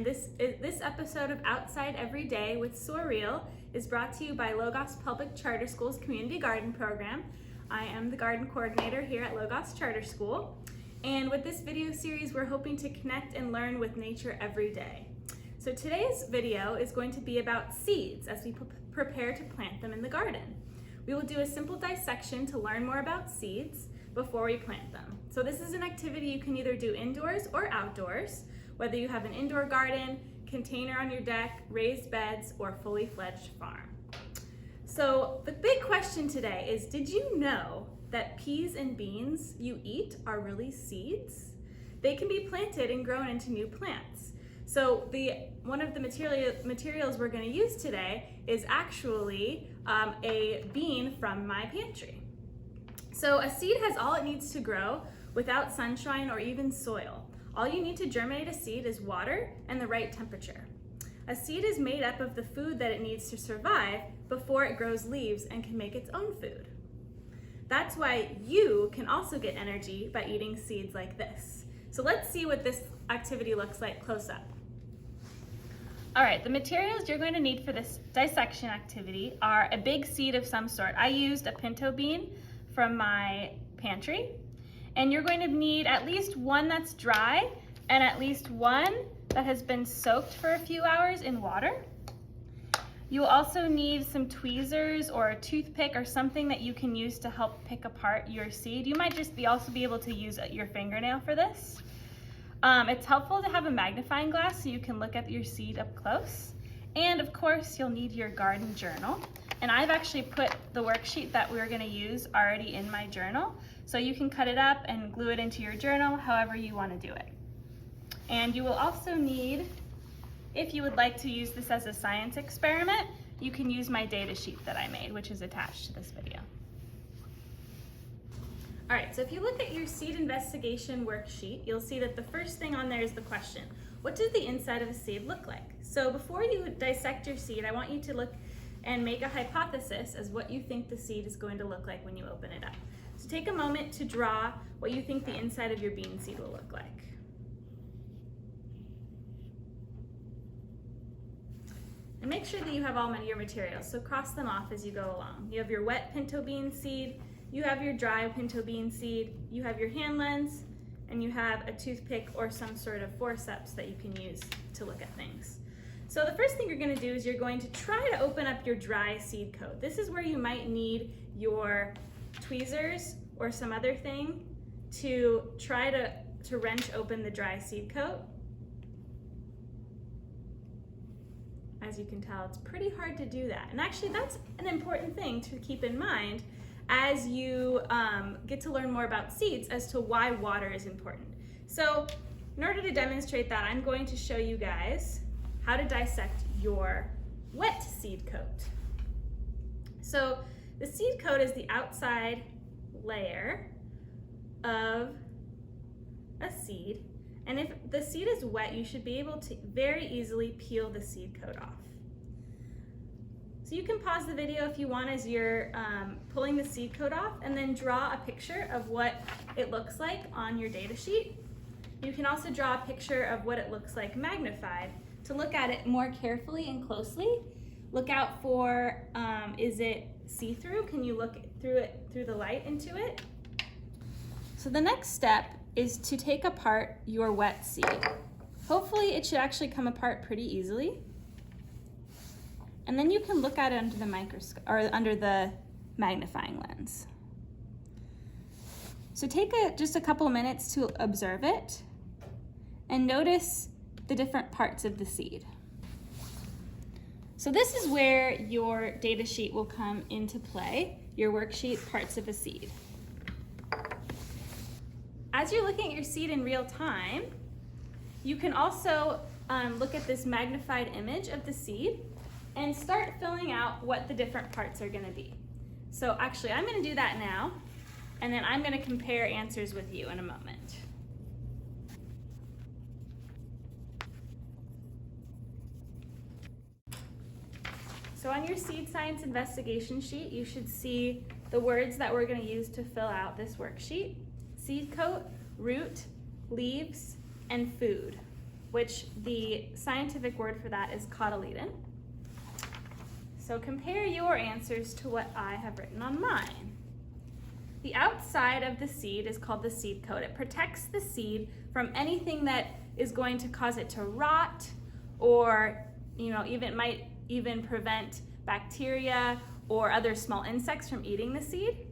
and this episode of Outside Every Day with SOREEL is brought to you by Logos Public Charter School's Community Garden Program. I am the garden coordinator here at Logos Charter School, and with this video series we're hoping to connect and learn with nature every day. So today's video is going to be about seeds as we prepare to plant them in the garden. We will do a simple dissection to learn more about seeds before we plant them. So this is an activity you can either do indoors or outdoors, whether you have an indoor garden, container on your deck, raised beds, or fully fledged farm. So the big question today is, did you know that peas and beans you eat are really seeds? They can be planted and grown into new plants. So one of the materials we're going to use today is actually a bean from my pantry. So a seed has all it needs to grow without sunshine or even soil. All you need to germinate a seed is water and the right temperature. A seed is made up of the food that it needs to survive before it grows leaves and can make its own food. That's why you can also get energy by eating seeds like this. So let's see what this activity looks like close up. All right, the materials you're going to need for this dissection activity are a big seed of some sort. I used a pinto bean from my pantry, and you're going to need at least one that's dry and at least one that has been soaked for a few hours in water. You'll also need some tweezers or a toothpick or something that you can use to help pick apart your seed. You might just also be able to use your fingernail for this. It's helpful to have a magnifying glass so you can look at your seed up close. And of course, you'll need your garden journal. And I've actually put the worksheet that we're going to use already in my journal. So you can cut it up and glue it into your journal however you want to do it. And you will also need, if you would like to use this as a science experiment, you can use my data sheet that I made, which is attached to this video. All right, so if you look at your seed investigation worksheet, you'll see that the first thing on there is the question: what does the inside of a seed look like? So before you dissect your seed, I want you to look and make a hypothesis as what you think the seed is going to look like when you open it up. So take a moment to draw what you think the inside of your bean seed will look like. And make sure that you have all of your materials, so cross them off as you go along. You have your wet pinto bean seed, you have your dry pinto bean seed, you have your hand lens, and you have a toothpick or some sort of forceps that you can use to look at things. So the first thing you're going to do is you're going to try to open up your dry seed coat. This is where you might need your tweezers or some other thing to try to wrench open the dry seed coat. As you can tell, it's pretty hard to do that. And actually, that's an important thing to keep in mind as you get to learn more about seeds as to why water is important. So in order to demonstrate that, I'm going to show you guys how to dissect your wet seed coat. So the seed coat is the outside layer of a seed, and if the seed is wet, you should be able to very easily peel the seed coat off. So you can pause the video if you want as you're pulling the seed coat off, and then draw a picture of what it looks like on your data sheet. You can also draw a picture of what it looks like magnified to look at it more carefully and closely. Look out for, is it see-through? Can you look through the light into it? So the next step is to take apart your wet seed. Hopefully it should actually come apart pretty easily. And then you can look at it under the microscope or under the magnifying lens. So take just a couple minutes to observe it and notice the different parts of the seed. So this is where your data sheet will come into play, your worksheet, parts of a seed. As you're looking at your seed in real time, you can also look at this magnified image of the seed and start filling out what the different parts are going to be. So actually, I'm going to do that now, and then I'm going to compare answers with you in a moment. So on your seed science investigation sheet, you should see the words that we're going to use to fill out this worksheet: seed coat, root, leaves, and food. which the scientific word for that is cotyledon. So compare your answers to what I have written on mine. The outside of the seed is called the seed coat. It protects the seed from anything that is going to cause it to rot, or might even prevent bacteria or other small insects from eating the seed.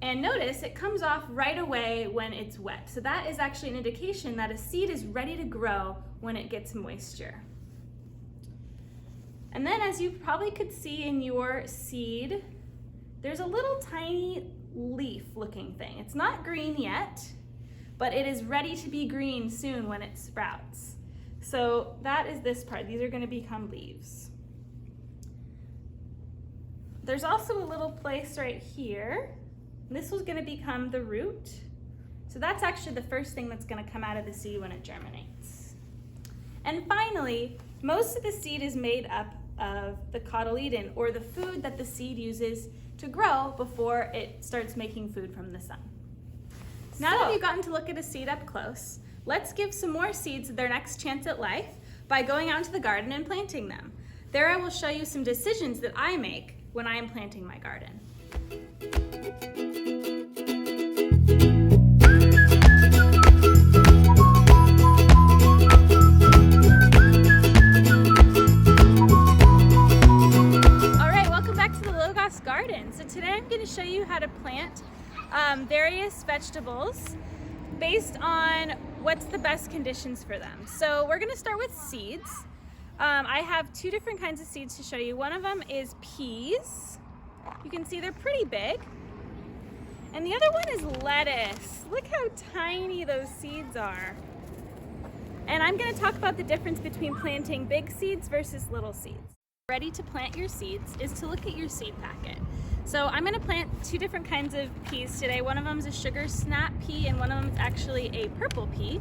And notice it comes off right away when it's wet. So that is actually an indication that a seed is ready to grow when it gets moisture. And then, as you probably could see in your seed, there's a little tiny leaf looking thing. It's not green yet, but it is ready to be green soon when it sprouts. So that is this part. These are going to become leaves. There's also a little place right here. This was going to become the root. So that's actually the first thing that's going to come out of the seed when it germinates. And finally, most of the seed is made up of the cotyledon, or the food that the seed uses to grow before it starts making food from the sun. Now that you've gotten to look at a seed up close, let's give some more seeds their next chance at life by going out into the garden and planting them. There I will show you some decisions that I make when I am planting my garden. Garden. So today I'm going to show you how to plant various vegetables based on what's the best conditions for them. So we're going to start with seeds. I have two different kinds of seeds to show you. One of them is peas. You can see they're pretty big. And the other one is lettuce. Look how tiny those seeds are. And I'm going to talk about the difference between planting big seeds versus little seeds. Ready to plant your seeds is to look at your seed packet. So I'm going to plant two different kinds of peas today. One of them is a sugar snap pea and one of them is actually a purple pea.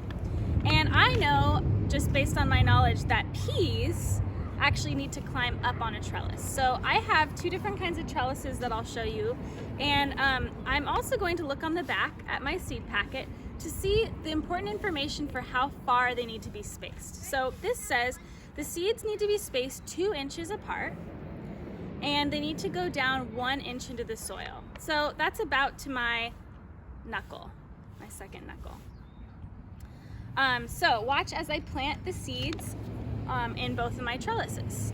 And I know, just based on my knowledge, that peas actually need to climb up on a trellis. So I have two different kinds of trellises that I'll show you. And I'm also going to look on the back at my seed packet to see the important information for how far they need to be spaced. So this says the seeds need to be spaced 2 inches apart, and they need to go down 1 inch into the soil. So that's about to my knuckle, my second knuckle. So watch as I plant the seeds in both of my trellises.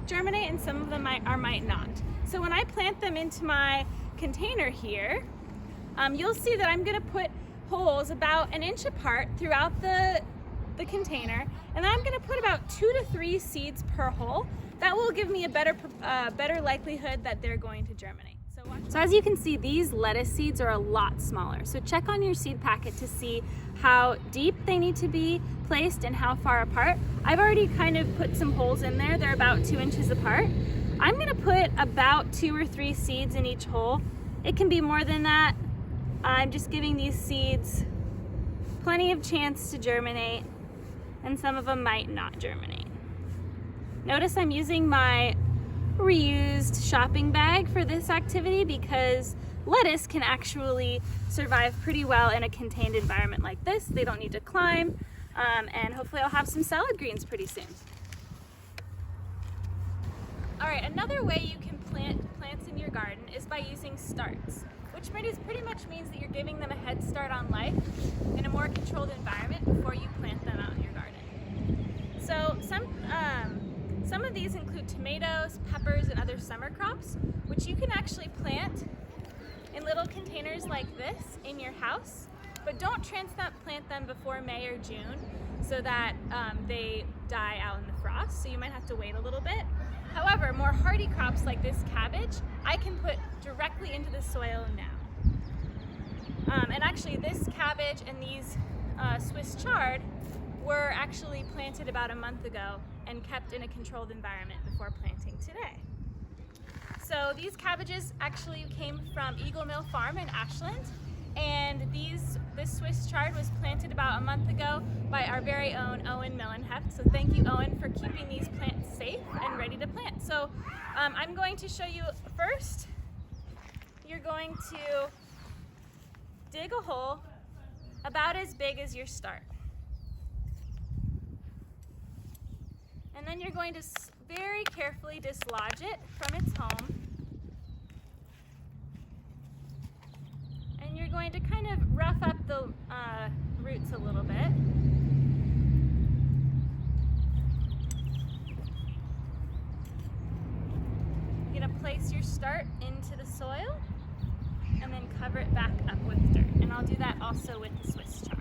Germinate and some of them might not. So when I plant them into my container here, you'll see that I'm going to put holes about 1 inch apart throughout the container, and then I'm going to put about 2 to 3 seeds per hole. That will give me a better likelihood that they're going to germinate. So as you can see, these lettuce seeds are a lot smaller. So check on your seed packet to see how deep they need to be placed and how far apart. I've already kind of put some holes in there. They're about 2 inches apart. I'm going to put about 2 or 3 seeds in each hole. It can be more than that. I'm just giving these seeds plenty of chance to germinate, and some of them might not germinate. Notice I'm using my reused shopping bag for this activity because lettuce can actually survive pretty well in a contained environment like this. They don't need to climb, and hopefully I'll have some salad greens pretty soon. All right, another way you can plant plants in your garden is by using starts, which pretty much means that you're giving them a head start on life in a more controlled environment before you plant them out in your garden. So some of these include tomatoes, peppers, and other summer crops, which you can actually plant in little containers like this in your house, but don't transplant them before May or June so that they die out in the frost, so you might have to wait a little bit. However, more hardy crops like this cabbage, I can put directly into the soil now. And actually this cabbage and these Swiss chard were actually planted about a month ago and kept in a controlled environment before planting today. So these cabbages actually came from Eagle Mill Farm in Ashland, And this Swiss chard was planted about a month ago by our very own Owen Millenheft. So thank you, Owen, for keeping these plants safe and ready to plant. So I'm going to show you first. You're going to dig a hole about as big as your start. And then you're going to very carefully dislodge it from its home. And you're going to kind of rough up the roots a little bit. You're going to place your start into the soil and then cover it back up with dirt. And I'll do that also with the Swiss chard.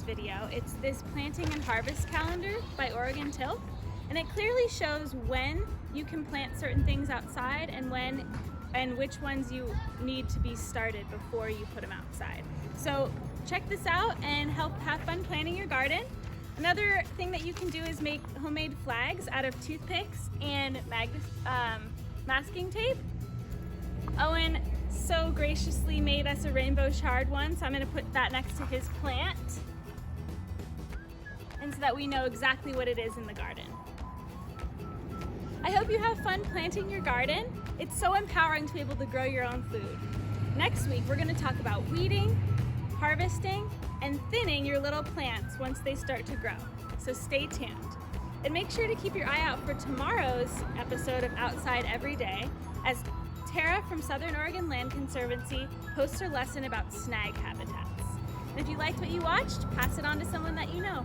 Video. It's this planting and harvest calendar by Oregon Tilth, and it clearly shows when you can plant certain things outside and which ones you need to be started before you put them outside. So check this out and have fun planting your garden. Another thing that you can do is make homemade flags out of toothpicks and masking tape. Owen so graciously made us a rainbow chard one, so I'm going to put that next to his plant, and so that we know exactly what it is in the garden. I hope you have fun planting your garden. It's so empowering to be able to grow your own food. Next week, we're going to talk about weeding, harvesting, and thinning your little plants once they start to grow. So stay tuned. And make sure to keep your eye out for tomorrow's episode of Outside Every Day, as Tara from Southern Oregon Land Conservancy hosts her lesson about snag habitats. And if you liked what you watched, pass it on to someone that you know.